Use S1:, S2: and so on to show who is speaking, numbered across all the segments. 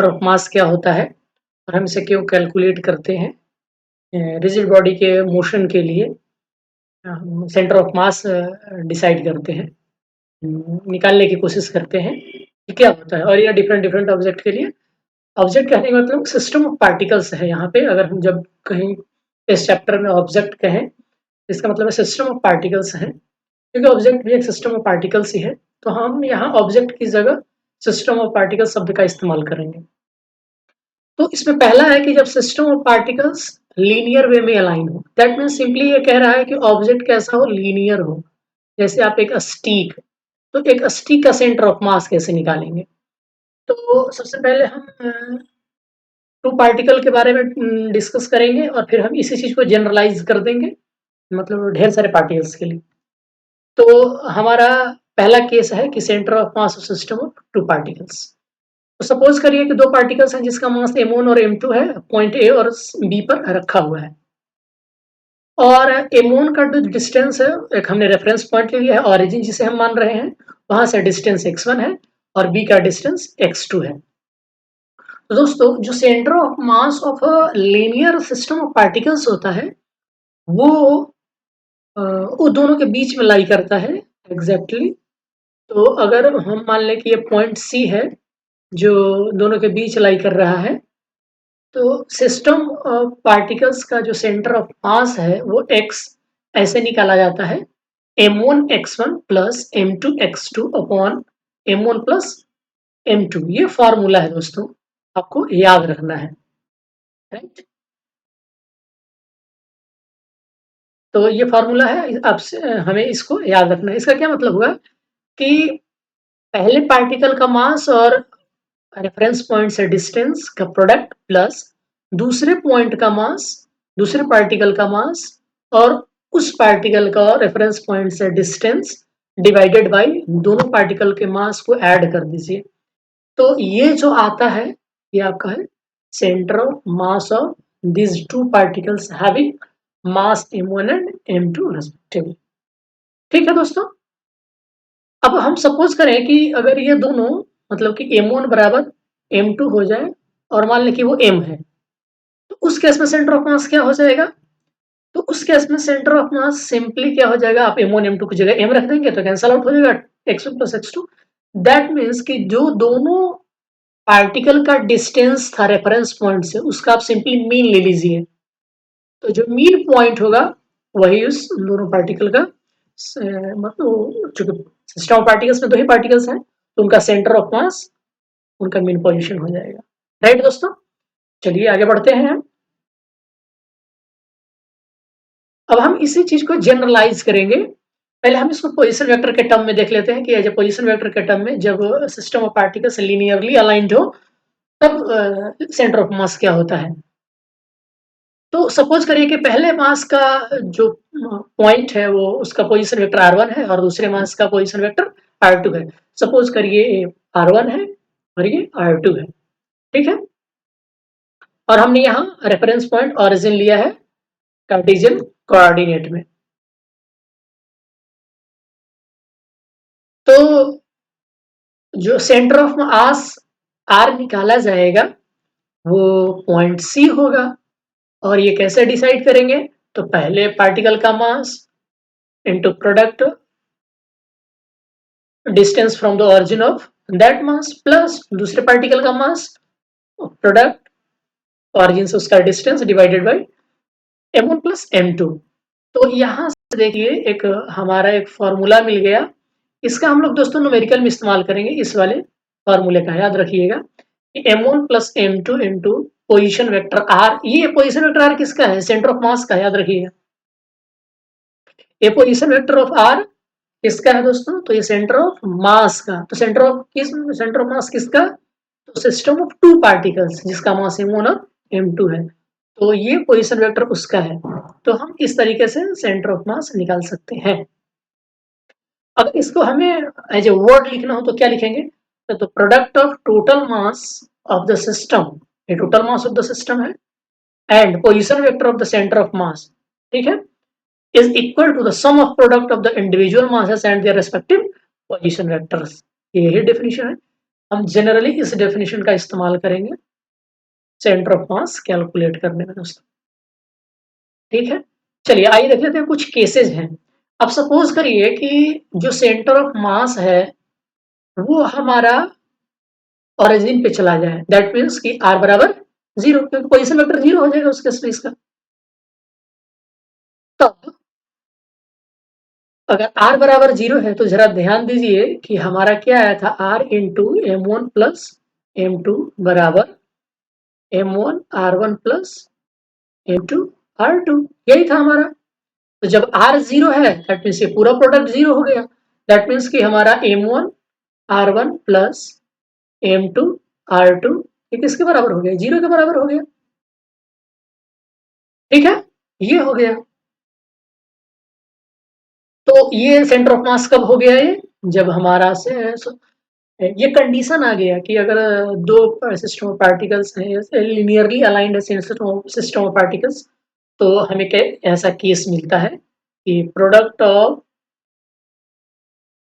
S1: Of mass क्या होता है और हम इसे क्यों कैलकुलेट करते हैं। रिजिड बॉडी के मोशन के लिए हम सेंटर ऑफ मास डिसाइड करते हैं, निकालने की कोशिश करते हैं कि क्या होता है। और ये डिफरेंट डिफरेंट ऑब्जेक्ट के लिए, ऑब्जेक्ट कहने का मतलब सिस्टम ऑफ पार्टिकल्स है। यहाँ पे अगर हम जब कहीं इस चैप्टर में ऑब्जेक्ट कहें, इसका मतलब है सिस्टम ऑफ पार्टिकल्स है, क्योंकि ऑब्जेक्ट भी एक सिस्टम ऑफ पार्टिकल्स ही है। तो हम यहाँ ऑब्जेक्ट की जगह सिस्टम ऑफ पार्टिकल्स शब्द का इस्तेमाल करेंगे। तो इसमें पहला है कि जब सिस्टम ऑफ पार्टिकल्स लीनियर वे में अलाइन हो, दैट मीन्स सिंपली ये कह रहा है कि ऑब्जेक्ट कैसा हो, लीनियर हो। जैसे आप एक स्टिक, तो एक स्टिक का सेंटर ऑफ मास कैसे निकालेंगे। तो सबसे पहले हम टू पार्टिकल के बारे में डिस्कस करेंगे और फिर हम इसी चीज को जनरलाइज कर देंगे, मतलब ढेर सारे पार्टिकल्स के लिए। तो हमारा पहला केस है कि centre of mass of system of two particles. तो सपोज करिए कि दो पार्टिकल्स हैं जिसका मास m1 और m2 है, पॉइंट ए और बी पर रखा हुआ है। और m1 का जो डिस्टेंस है, एक हमने रेफरेंस पॉइंट ले लिया है, ऑरिजिन जिसे हम मान रहे हैं, वहां से डिस्टेंस x1 है और b का डिस्टेंस x2 है। तो दोस्तों, जो centre of mass of a linear system of particles होता है, वो वो दोनों के बीच में लाई करता है एग्जैक्टली। तो अगर हम मान लें कि ये पॉइंट सी है जो दोनों के बीच लाई कर रहा है, तो सिस्टम ऑफ पार्टिकल्स का जो सेंटर ऑफ मास है वो x ऐसे निकाला जाता है, m1x1 plus m2x2 upon m1 plus m2। ये फॉर्मूला है दोस्तों, आपको याद रखना है, राइट। तो ये फॉर्मूला है, आपसे हमें इसको याद रखना है। इसका क्या मतलब हुआ कि पहले पार्टिकल का मास और रेफरेंस पॉइंट से डिस्टेंस का प्रोडक्ट प्लस दूसरे पॉइंट का मास, दूसरे पार्टिकल का मास और उस पार्टिकल का रेफरेंस पॉइंट से डिस्टेंस डिवाइडेड बाय दोनों पार्टिकल के मास को ऐड कर दीजिए। तो ये जो आता है, ये आपका है centre of mass of this two particles having mass m1 and m2 respectively. ठीक है दोस्तों। अब हम सपोज करें कि अगर ये दोनों, मतलब कि m1 बराबर m2 हो जाए और मान लें कि वो m है, तो उस केस में सेंटर ऑफ मास क्या हो जाएगा। तो उस केस में सेंटर ऑफ मास सिंपली क्या हो जाएगा, आप m1 m2 की जगह m रख देंगे तो कैंसल आउट हो जाएगा, x1 plus x2। That means कि जो दोनों पार्टिकल का डिस्टेंस था रेफरेंस पॉइंट से, उसका आप सिंपली मीन ले लीजिए। तो जो मीन पॉइंट होगा वही उस दोनों पार्टिकल का, मतलब चूंकि सिस्टम ऑफ पार्टिकल्स में दो ही पार्टिकल्स हैं, तो उनका सेंटर ऑफ मास उनका मीन पोजीशन हो जाएगा, राइट दोस्तों। चलिए आगे बढ़ते हैं। अब हम इसी चीज को जनरलाइज करेंगे। पहले हम इसको पोजीशन वेक्टर के टर्म में देख लेते हैं कि एज ए पोजीशन वेक्टर के टर्म में जब system of particles linearly aligned हो, तब सेंटर ऑफ मास क्या होता है। तो सपोज करिए कि पहले मास का जो पॉइंट है वो, उसका पोजीशन वेक्टर r1 है और दूसरे मास का पोजीशन वेक्टर r2 है। सपोज करिए r1 है और ये r2 है, ठीक है। और हमने यहाँ रेफरेंस पॉइंट ऑरिजिन लिया है कार्टेशियन कोऑर्डिनेट में। तो जो सेंटर ऑफ मास r निकाला जाएगा वो पॉइंट C होगा। और ये कैसे डिसाइड करेंगे, तो पहले पार्टिकल का mass into product distance from the origin of that mass plus दूसरे पार्टिकल का मास, प्रोडक्ट ऑरिजिन से उसका distance divided by m1 plus m2। तो यहां से देखिए एक हमारा एक फॉर्मूला मिल गया। इसका हम लोग दोस्तों न्यूमेरिकल में इस्तेमाल करेंगे, इस वाले फॉर्मूले का याद रखिएगा कि m1 plus m2 into position vector r। ये पोजिशन वेक्टर r किसका है, सेंटर ऑफ मास का, याद रखिएगा। ये पोजिशन वेक्टर ऑफ r किसका है दोस्तों, तो ये सेंटर ऑफ मास का। तो सेंटर ऑफ मास किसका, तो सिस्टम ऑफ टू पार्टिकल्स जिसका मास m1 और m2 है, तो ये पोजीशन वेक्टर उसका है। तो हम इस तरीके से सेंटर ऑफ मास निकाल सकते हैं। अगर इसको हमें एज ए वर्ड लिखना हो तो क्या लिखेंगे, तो product of total mass of the system, ये total mass of the system है, and position vector of the centre of mass, ठीक है, is equal to the sum of product of the individual masses and their respective position vectors। यही definition है। हम generally इस definition का इस्तेमाल करेंगे सेंटर ऑफ मास कैलकुलेट करने में दोस्तों। ठीक है, चलिए आइए देख लेते हैं कुछ केसेस हैं। अब सपोज करिए कि जो सेंटर ऑफ मास है वो हमारा ओरिजिन पे चला जाए, दैट मीन्स कि r बराबर 0, क्योंकि पोजीशन वेक्टर 0 हो जाएगा उसके स्पेस का। तब अगर r बराबर 0 है तो जरा ध्यान दीजिए कि हमारा क्या आया था, r into m1 plus m2 बराबर m1 r1 plus m2 r2, यही था हमारा। तो जब r 0 है दैट मीन्स ये पूरा प्रोडक्ट 0 हो गया, दैट मीन्स कि हमारा m1 r1 plus m2 r2 ये किसके बराबर हो गया, 0 के बराबर हो गया। ठीक है, ये हो गया। तो ये सेंटर ऑफ मास कब हो गया, ये जब हमारा से ये कंडीशन आ गया कि अगर दो सिस्टम ऑफ पार्टिकल्स हैं लिनियरली अलाइंड है सिस्टम ऑफ पार्टिकल्स, तो हमें ऐसा केस मिलता है कि product of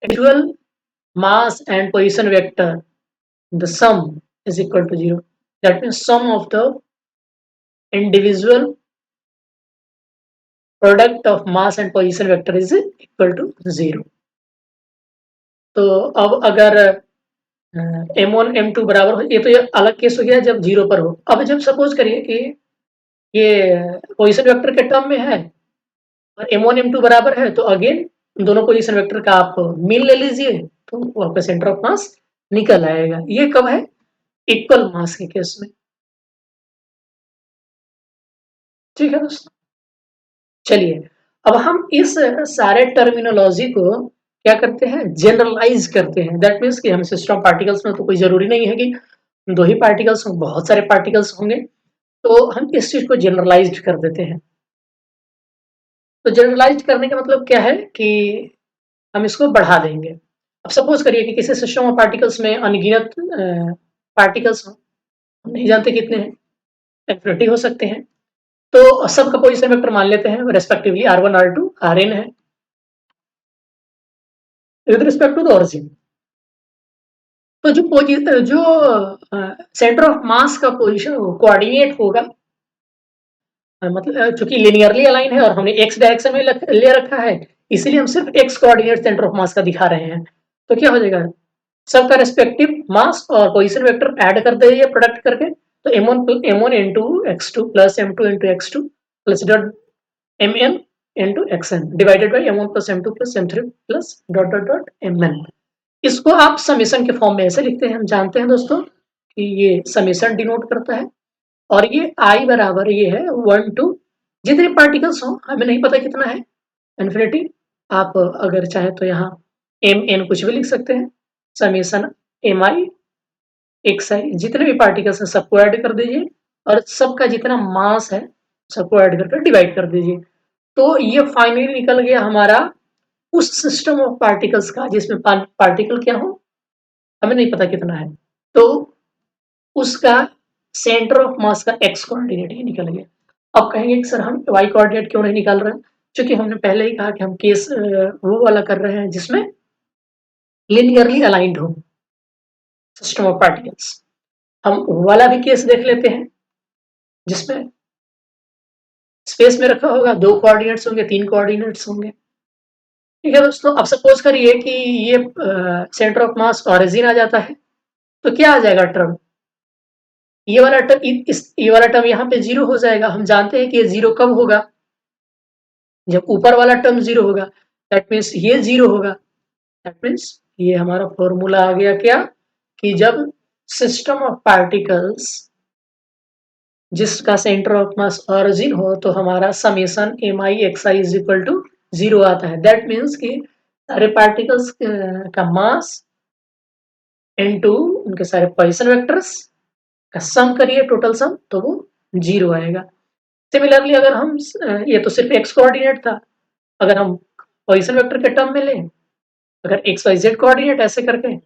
S1: individual mass and position vector, the sum is equal to 0. That means sum of the individual product of mass and position vector is equal to 0. तो अब अगर m1 m2 बराबर हो, ये अलग केस हो गया जब 0 पर हो। अब जब सपोज करिए कि ये पोजिशन वेक्टर के टर्म में है और m1 m2 बराबर है, तो अगेन दोनों पोजिशन वेक्टर का आप मीन ले लीजिए तो आपका सेंटर ऑफ मास निकल आएगा। ये कब है, इक्वल मास के केस में। ठीक है दोस्तों, चलिए अब हम इस सारे टर्मिनोलॉजी को क्या करते हैं, जनरलाइज करते हैं। दैट मीन्स कि हम सिस्टम पार्टिकल्स में तो कोई जरूरी नहीं है कि दो ही पार्टिकल्स हों, बहुत सारे पार्टिकल्स होंगे, तो हम इस चीज को जनरलाइज कर देते हैं। तो जनरलाइज करने का मतलब क्या है कि हम इसको बढ़ा देंगे। अब सपोज करिए कि किसी सिस्टम ऑफ पार्टिकल्स में अनगिनत पार्टिकल्स हों, हम नहीं जानते कितने हैं, इन्फिनिटी हो सकते हैं, तो सबका पोजीशन वेक्टर मान लेते हैं रेस्पेक्टिवली r1 r2 rn है with respect to the origin. तो जो सेंटर ऑफ मास का पोजीशन कोऑर्डिनेट होगा, मतलब चूंकि लिनियरली अलाइन है और हमने एक्स डायरेक्शन में ले रखा है, इसीलिए हम सिर्फ एक्स कोऑर्डिनेट सेंटर ऑफ मास का दिखा रहे हैं। तो क्या हो जाएगा, सबका रेस्पेक्टिव मास और पोजीशन वेक्टर ऐड कर दीजिए प्रोडक्ट करके, तो m1 into x2 plus m2 into x2 plus dot mn into xn divided by m1 plus m2 plus m3 plus dot dot dot mn। इसको आप समेशन के फॉर्म में ऐसे लिखते हैं, हम जानते हैं दोस्तों कि ये समेशन डिनोट करता है, और ये आई बराबर ये है 1 टू जितने पार्टिकल्स हो, हमें नहीं पता कितना है, इन्फिनिटी। आप अगर चाहे तो यहाँ एम एन कुछ भी लिख सकते हैं, समेशन एम आई एक्स आई जितने भी पार्टिकल्स हैं सबको ऐड कर दीजिए और सबका जितना मास है सबको ऐड करके डिवाइड कर दीजिए। तो ये फाइनली निकल गया हमारा उस सिस्टम ऑफ पार्टिकल्स का जिसमें पार्टिकल क्या हो हमें नहीं पता कितना है, तो उसका सेंटर ऑफ मास का एक्स कोऑर्डिनेट ही निकल गया। अब कहेंगे कि सर हम वाई कोऑर्डिनेट क्यों नहीं निकाल रहे हैं, क्योंकि हमने पहले ही कहा कि हम केस वो वाला कर रहे हैं जिसमें लिनियरली अलाइंड हो सिस्टम ऑफ पार्टिकल्स। हम वो वाला भी केस देख लेते हैं जिसमें स्पेस में रखा होगा, 2 कोऑर्डिनेट्स होंगे, 3 कोऑर्डिनेट्स होंगे। ठीक है दोस्तों, अब सपोज करिए कि ये सेंटर ऑफ मास ऑरिजिन आ जाता है, तो क्या आ जाएगा टर्म, ये वाला टर्म ये वाला टर्म यहाँ पे 0 हो जाएगा। हम जानते हैं कि ये 0 कब होगा, जब ऊपर वाला टर्म 0 होगा, दैट मीन्स ये 0 होगा। दैट मीन्स ये हमारा फॉर्मूला आ गया क्या, कि जब सिस्टम ऑफ पार्टिकल्स जिसका सेंटर ऑफ मास ऑरिजिन हो तो हमारा summation M I X I is equal to 0 आता है। दैट मीन्स कि सारे पार्टिकल्स का मास इनटू उनके सारे पोजीशन वेक्टर्स का सम करिए टोटल सम, तो वो 0 आएगा। सिमिलरली अगर हम ये तो सिर्फ एक्स कोऑर्डिनेट था, अगर हम पोजीशन वेक्टर के टर्म में लें, अगर एक्स वाई जेड कोऑर्डिनेट ऐसे करके,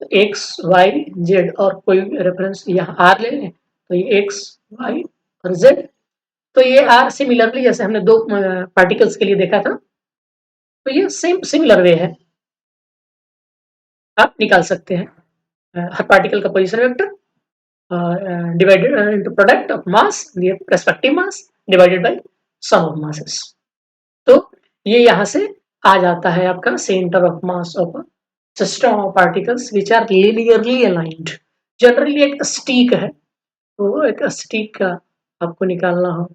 S1: तो एक्स वाई जेड और कोई रेफरेंस यहाँ आर ले लें, तो ये एक्स वाई और जेड, तो ये आर सिमिलरली जैसे हमने दो पार्टिकल्स के लिए देखा था, तो ये सेम सिमिलर वे है। आप निकाल सकते हैं। हर पार्टिकल का position vector divided into product of mass, respective mass divided by sum of masses. तो ये यहाँ से आ जाता है आपका centre of mass of system of particles which are linearly aligned. Generally एक स्टिक है, तो एक स्टिक का आपको निकालना हो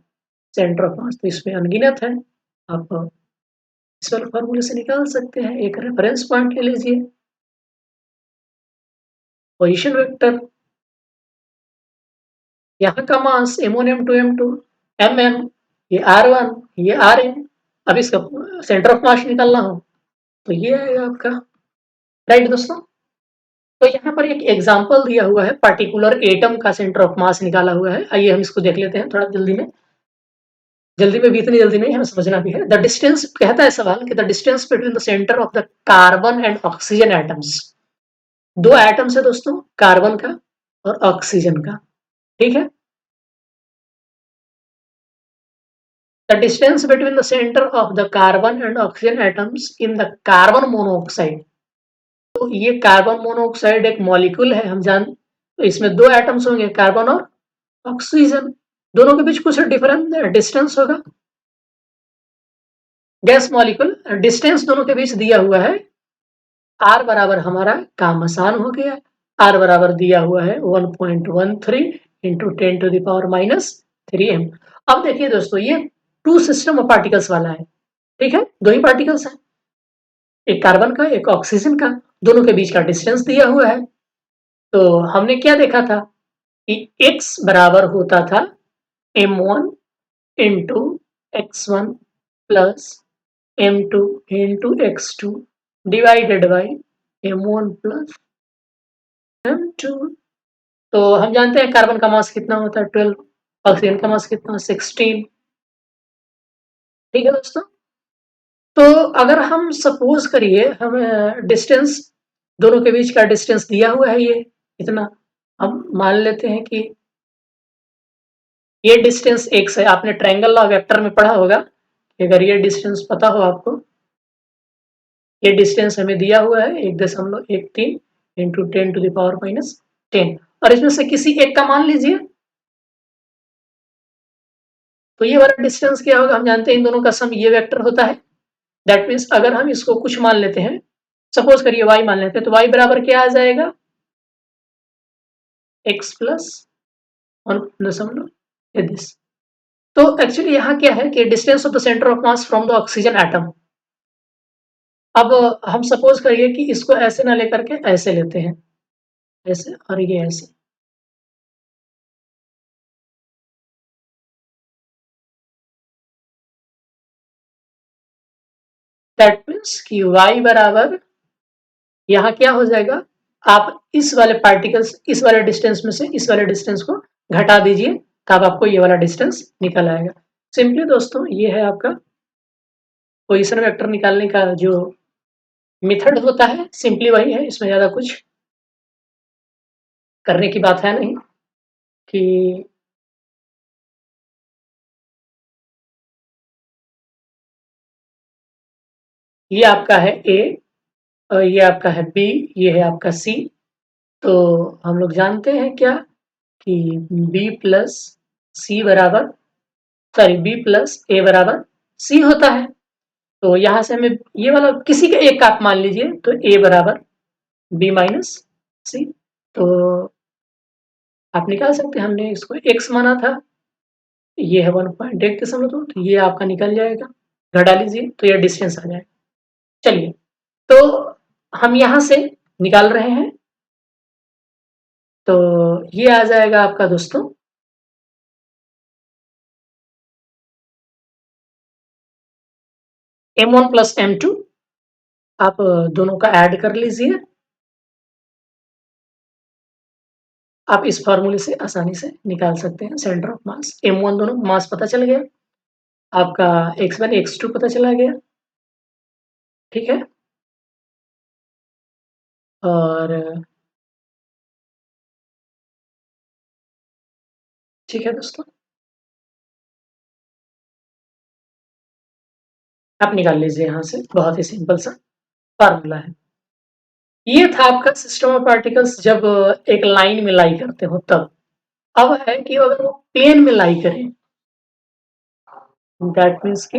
S1: सेंटर ऑफ मास, तो इसमें अनगिनत है। आप इस वाले फॉर्मूले से निकाल सकते हैं। एक रेफरेंस पॉइंट ले लीजिए, पोजीशन वेक्टर, यहाँ का मास m1 m2 m2 mm, ये r1 ये rn। अब इसका सेंटर ऑफ मास निकालना हो तो ये आएगा आपका। राइट दोस्तों, तो यहाँ पर एक एग्जांपल दिया हुआ है, पार्टिकुलर एटम का सेंटर ऑफ मास निकाला हुआ है। आइए हम इसको देख लेते हैं थोड़ा जल्दी में भी, इतनी जल्दी नहीं, हमें समझना भी है। द डिस्टेंस, कहता है सवाल कि the distance between the centre of the carbon and oxygen atoms. दो एटम्स है दोस्तों, कार्बन का और ऑक्सीजन का, ठीक है। The distance between the center of the carbon and oxygen atoms in the carbon monoxide। तो ये कार्बन मोनोऑक्साइड एक मॉलिक्यूल है, हम जान, तो इसमें दो एटम्स होंगे, कार्बन और ऑक्सीजन। दोनों के बीच कुछ डिफरेंस डिस्टेंस होगा। गैस मॉलिक्यूल, डिस्टेंस दोनों के बीच दिया हुआ है। आर बराबर, हमारा काम आसान हो गया। आर बराबर दिया हुआ है 1.13 इंटू 10⁻³ m। अब देखिए दोस्तों, ये टू सिस्टम ऑफ पार्टिकल्स वाला है, ठीक है, दो ही पार्टिकल्स हैं, एक कार्बन का एक ऑक्सीजन का, दोनों के बीच का डिस्टेंस दिया हुआ है। तो हमने क्या देखा था कि x बराबर होता था m1 into x1 plus m2 into x2 divided by m1 plus m2। तो हम जानते हैं कार्बन का मास कितना होता है 12, ऑक्सीजन का मास कितना 16। ठीक है दोस्तों, तो अगर हम सपोज करिए, हम डिस्टेंस, दोनों के बीच का डिस्टेंस दिया हुआ है ये इतना, हम मान लेते हैं कि ये डिस्टेंस x है। आपने ट्रायंगल लॉ वेक्टर में पढ़ा होगा कि अगर ये डिस्टेंस पता हो आपको, ये डिस्टेंस हमें दिया हुआ है 1.13 इंटू 10⁻⁻10, और इसमें से किसी एक का मान लीजिए, तो ये वाला डिस्टेंस क्या होगा, हम जानते हैं इन दोनों का सम ये वेक्टर होता है। दैट मीन्स अगर हम इसको कुछ मान लेते हैं, सपोज करिए y मान लेते हैं, तो y बराबर क्या आ जाएगा, x प्लस 1., तो एक्चुअली यहाँ क्या है कि distance of the centre of mass from the oxygen atom. अब हम सपोज करिए कि इसको ऐसे ना लेकर के ऐसे लेते हैं, ऐसे और ये ऐसे। दैट मीन्स कि y बराबर यहाँ क्या हो जाएगा, आप इस वाले पार्टिकल्स, इस वाले डिस्टेंस में से इस वाले डिस्टेंस को घटा दीजिए, तब आपको ये वाला डिस्टेंस निकल आएगा। सिंपली दोस्तों, ये है आपका पोजीशन वेक्टर निकालने का जो मेथड होता है, सिंपली वही है, इसमें ज्यादा कुछ करने की बात है नहीं कि ये आपका है ए और ये आपका है बी, ये है आपका सी। तो हम लोग जानते हैं क्या कि बी प्लस सी बराबर, सॉरी बी प्लस ए बराबर सी होता है। तो यहाँ से हमें ये वाला किसी का एक का आप मान लीजिए, तो ए बराबर बी माइनस सी। तो आप निकाल सकते हैं, हमने इसको एक्स माना था, ये है 1.1, तो ये आपका निकल जाएगा, घटा लीजिए तो ये डिस्टेंस आ जाएगा। चलिए, तो हम यहाँ से निकाल रहे हैं, तो ये आ जाएगा आपका दोस्तों m1 प्लस m2। आप दोनों का ऐड कर लीजिए। आप इस फॉर्मूले से आसानी से निकाल सकते हैं सेंटर ऑफ मास। m1 दोनों मास पता चल गया, आपका x1 x2 पता चला गया, ठीक है। और ठीक है दोस्तों, आप निकाल लीजिए यहाँ से, बहुत ही सिंपल सा फार्मूला है। ये था आपका सिस्टम ऑफ पार्टिकल्स जब एक लाइन में लाई करते हो तब। अब है कि अगर वो प्लेन में लाई करें, दैट मीन्स कि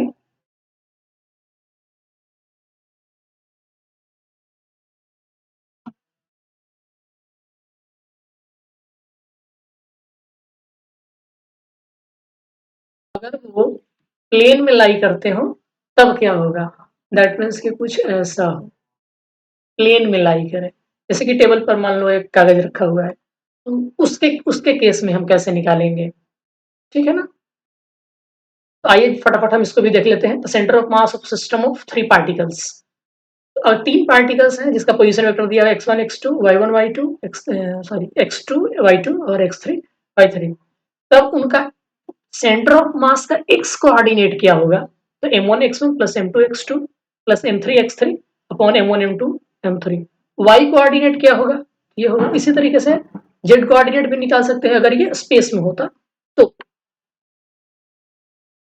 S1: अगर वो प्लेन में लाई करते हो तब क्या होगा? दैट मीन्स कि कुछ ऐसा हो, प्लेन में लाई करे। जैसे कि टेबल पर मान लो एक कागज रखा हुआ है, तो उसके उसके केस में हम कैसे निकालेंगे? ठीक है ना? तो आइए फटाफट हम इसको भी देख लेते हैं। The centre of mass of system of 3 particles. और 3 पार्टिकल्स हैं जिसका पोजीशन वेक्टर दिया हुआ है x1 x2 y1 y2 x2 y2 और x3 y3। तब उनका सेंटर ऑफ मास का x कोऑर्डिनेट क्या होगा? तो m1 x1 plus m2 x2 plus m3 x3 upon m1 m2 m3। y coordinate क्या होगा? ये होगा। इसी तरीके से z कोऑर्डिनेट भी निकाल सकते हैं अगर ये स्पेस में होता तो।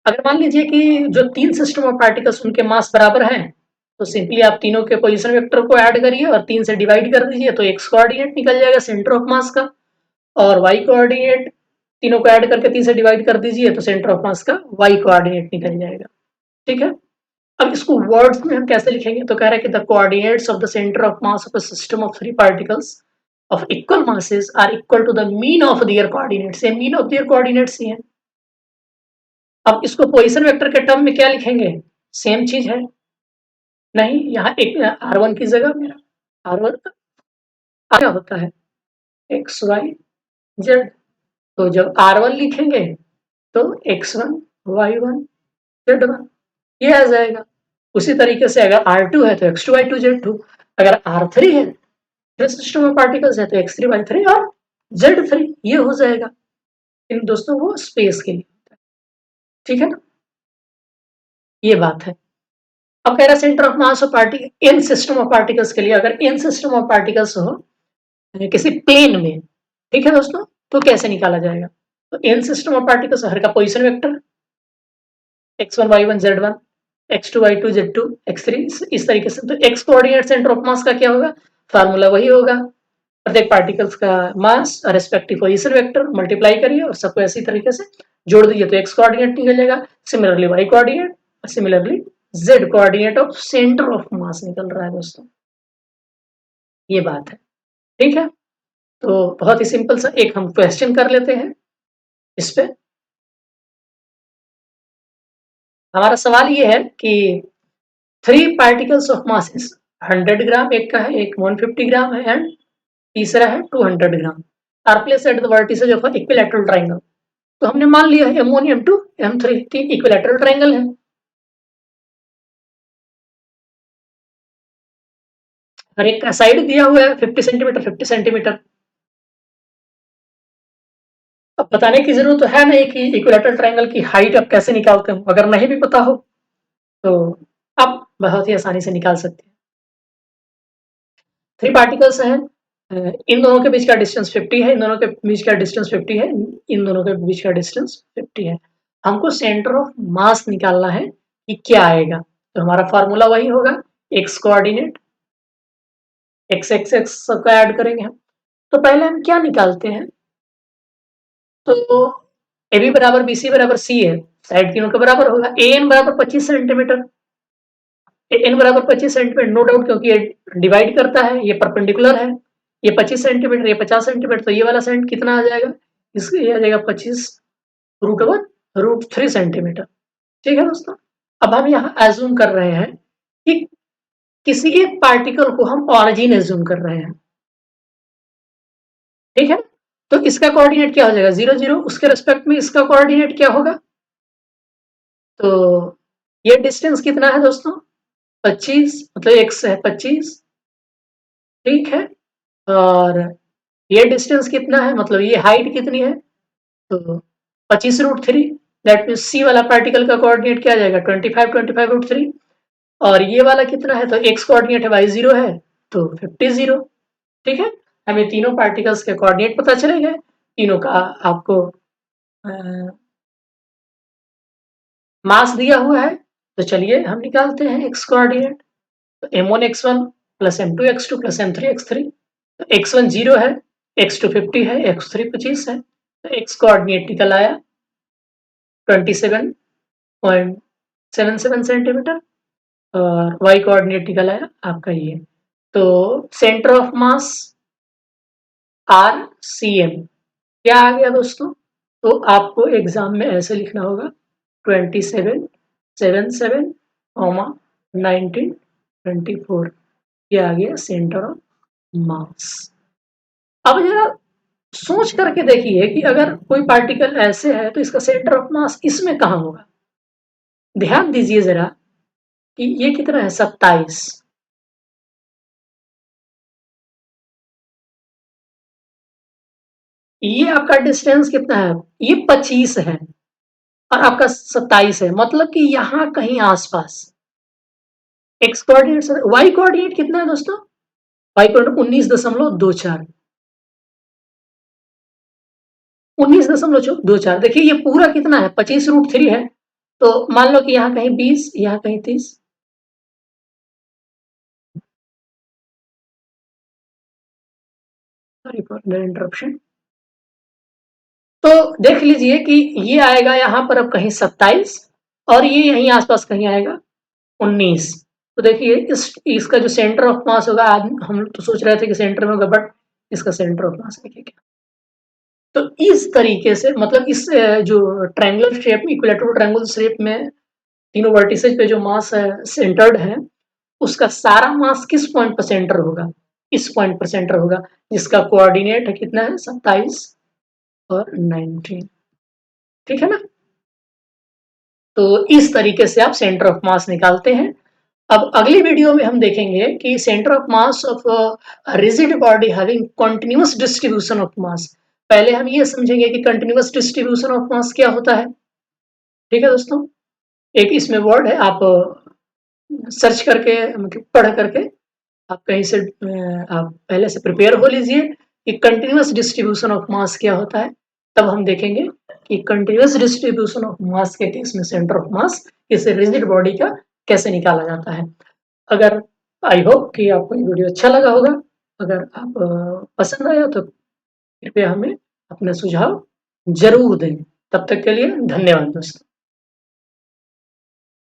S1: अगर मान लीजिए कि जो 3 सिस्टम ऑफ पार्टिकल्स उनके मास बराबर हैं, तो सिंपली आप तीनों के पोजीशन वेक्टर को ऐड करिए और 3 से डिवाइड कर दीजिए, तो x कोऑर्डिनेट निकल जाएगा सेंटर ऑफ मास का, और y कोऑर्डिनेट तीनों को ऐड करके 3 से डिवाइड कर दीजिए तो सेंटर ऑफ मास का y कोऑर्डिनेट निकल जाएगा। ठीक है? अब इसको वर्ड्स में हम कैसे लिखेंगे? तो कह रहा है कि the coordinates of the centre of mass of a system of 3 particles of equal masses are equal to the mean of their coordinates. ये मीन ऑफ देयर कोऑर्डिनेट्स ही है। अब इसको पोजीशन वेक्टर के टर्म में क्या लिखेंगे? सेम चीज है। नहीं, यहाँ एक r1 की जगह मेरा r1 क्या होता है? X Y Z. तो जब r1 लिखेंगे तो x1 y1 z1 ये आ जाएगा। उसी तरीके से अगर r2 है तो x2 y2 z2, अगर r3 है फिर सिस्टम ऑफ पार्टिकल्स है तो x3 y3 और z3 ये हो जाएगा। इन दोस्तों वो स्पेस के लिए, ठीक है ना? ये बात है। अब कह रहा है centre of mass of particle in system of particles के लिए, अगर इन सिस्टम ऑफ पार्टिकल्स हो किसी प्लेन में, ठीक है दोस्तों, तो कैसे निकाला जाएगा? तो इन सिस्टम ऑफ पार्टिकल्स हर का position vector x1 y1 z1 x2 y2 z2 x3 इस तरीके से। तो x कोऑर्डिनेट सेंटर ऑफ मास का क्या होगा? फार्मूला वही होगा, प्रत्येक पार्टिकल्स का मास और रेस्पेक्टिव पोजीशन वेक्टर मल्टीप्लाई करिए और सबको ऐसी तरीके से जोड़ दीजिए तो x कोऑर्डिनेट निकल जाएगा। Similarly y coordinate, similarly z coordinate of centre of मास निकल रहा है दोस्तों। ये बात है। ठीक है? तो बहुत ही सिंपल सा एक हम क्वेश्चन कर लेते हैं इस पे। हमारा सवाल ये है कि 3 पार्टिकल्स ऑफ मास इज 100 ग्राम, एक का है, एक 150 ग्राम है एंड तीसरा है 200 gram, are place at the vertices of equilateral triangle. तो हमने मान लिया है m1 m2 m3 तीन इक्विलैटरल ट्रायंगल है। और एक का साइड दिया हुआ है 50 सेंटीमीटर 50 सेंटीमीटर। अब बताने की जरूरत तो है नहीं कि इक्विलैटरल ट्रायंगल की हाइट अब कैसे निकालते हो, अगर नहीं भी पता हो तो आप बहुत ही आसानी से निकाल सकते हैं। 3 पार्टिकल्स हैं, इन दोनों के बीच का डिस्टेंस 50 है, इन दोनों के बीच का डिस्टेंस 50 है, इन दोनों के बीच का डिस्टेंस 50 है। हमको सेंटर ऑफ मास निकालना है कि क्या आएगा। तो हमारा फॉर्मूला वही होगा, x coordinate x x x सबका ऐड करेंगे हम। तो पहले हम क्या निकालते हैं? तो ए बी बराबर बी सी बराबर सी है, साइड तीनों के बराबर होगा। ए एन बराबर 25 सेंटीमीटर, एन बराबर 25 सेंटीमीटर नो डाउट, क्योंकि ये डिवाइड करता है, ये परपेंडिकुलर है। ये 25 सेंटीमीटर, ये 50 सेंटीमीटर, तो ये वाला सेंट कितना आ जाएगा? इसका ये आ जाएगा 25 रूट ओवर रूट 3 सेंटीमीटर। ठीक है दोस्तों? अब हम यहाँ एज्यूम कर रहे हैं कि किसी एक पार्टिकल को हम ऑरिजिन एज्यूम कर रहे हैं। ठीक है? तो इसका कोऑर्डिनेट क्या हो जाएगा? 0 0। उसके रिस्पेक्ट में इसका कोऑर्डिनेट क्या होगा? तो ये डिस्टेंस कितना है दोस्तों? 25, मतलब x है 25। ठीक है? और ये डिस्टेंस कितना है, मतलब ये हाइट कितनी है? तो 25 रूट 3। दैट मीन सी वाला पार्टिकल का कोऑर्डिनेट क्या आ जाएगा? 25 25 रूट 3। और ये वाला कितना है? तो एक्स कोऑर्डिनेट है y 0 है, तो 50 0। ठीक है? हमें तीनों पार्टिकल्स के कोऑर्डिनेट पता चले गए। तीनों का आपको मास दिया हुआ है। तो चलिए हम निकालते हैं एक्स कोऑर्डिनेट। तो m1 x1 plus m2 x2 plus m3 x3। तो x1 0 है, x2 50 है, x3 25 है। तो x कोऑर्डिनेट निकल आया 27.77 सेंटीमीटर और y कोऑर्डिनेट निकल आया आपका ये। तो सेंटर ऑफ मास RCM क्या आ गया दोस्तों? तो आपको एग्जाम में ऐसे लिखना होगा 2777, 1924 ये आ गया सेंटर ऑफ मास। अब जरा सोच करके देखिए कि अगर कोई पार्टिकल ऐसे है तो इसका सेंटर ऑफ मास इसमें कहाँ होगा? ध्यान दीजिए जरा कि ये कितना है 27, ये आपका डिस्टेंस कितना है? ये 25 है और आपका 27 है, मतलब कि यहां कहीं आसपास। एक्स कोऑर्डिनेट, वाई कोऑर्डिनेट कितना है दोस्तों? Y coordinate 19.24, 19.24। देखिए ये पूरा कितना है? 25√3 है। तो मान लो कि यहाँ कहीं 20, यहाँ कहीं 30। Sorry for the interruption. तो देख लीजिए कि ये आएगा यहाँ पर अब कहीं 27 और ये यहीं आसपास कहीं आएगा 19। तो देखिए इसका जो सेंटर ऑफ मास होगा, हम तो सोच रहे थे कि सेंटर में होगा, बट इसका सेंटर ऑफ मास देखिए क्या। तो इस तरीके से मतलब इस जो ट्रायंगुलर शेप में, इक्विलेटरल ट्रायंगुलर शेप में तीनों वर्टिसेज पे जो मास है सेंटर्ड है, उसका सारा मास किस पॉइंट पर सेंटर होगा? इस पॉइंट पर सेंटर होगा, जिसका कोऑर्डिनेट है कितना है? 27 और 19। ठीक है ना? तो इस तरीके से आप सेंटर ऑफ मास निकालते हैं। अब अगली वीडियो में हम देखेंगे कि centre of mass of rigid body having continuous distribution of mass. पहले हम ये समझेंगे कि कंटिन्यूअस डिस्ट्रीब्यूशन ऑफ मास क्या होता है। ठीक है दोस्तों, एक इसमें वर्ड है, आप सर्च करके मतलब पढ़ करके आप कहीं से आप पहले से प्रिपेयर हो लीजिए कि कंटिन्यूअस डिस्ट्रीब्यूशन ऑफ मास क्या होता है। तब हम देखेंगे कि कंटिन्यूअस डिस्ट्रीब्यूशन ऑफ मास के केस में सेंटर ऑफ मास इस रिजिड बॉडी का कैसे निकाला जाता है। अगर आई होप कि आपको ये वीडियो अच्छा लगा होगा। अगर आप पसंद आया तो कृपया हमें अपना सुझाव जरूर दें। तब तक के लिए धन्यवाद दोस्तों।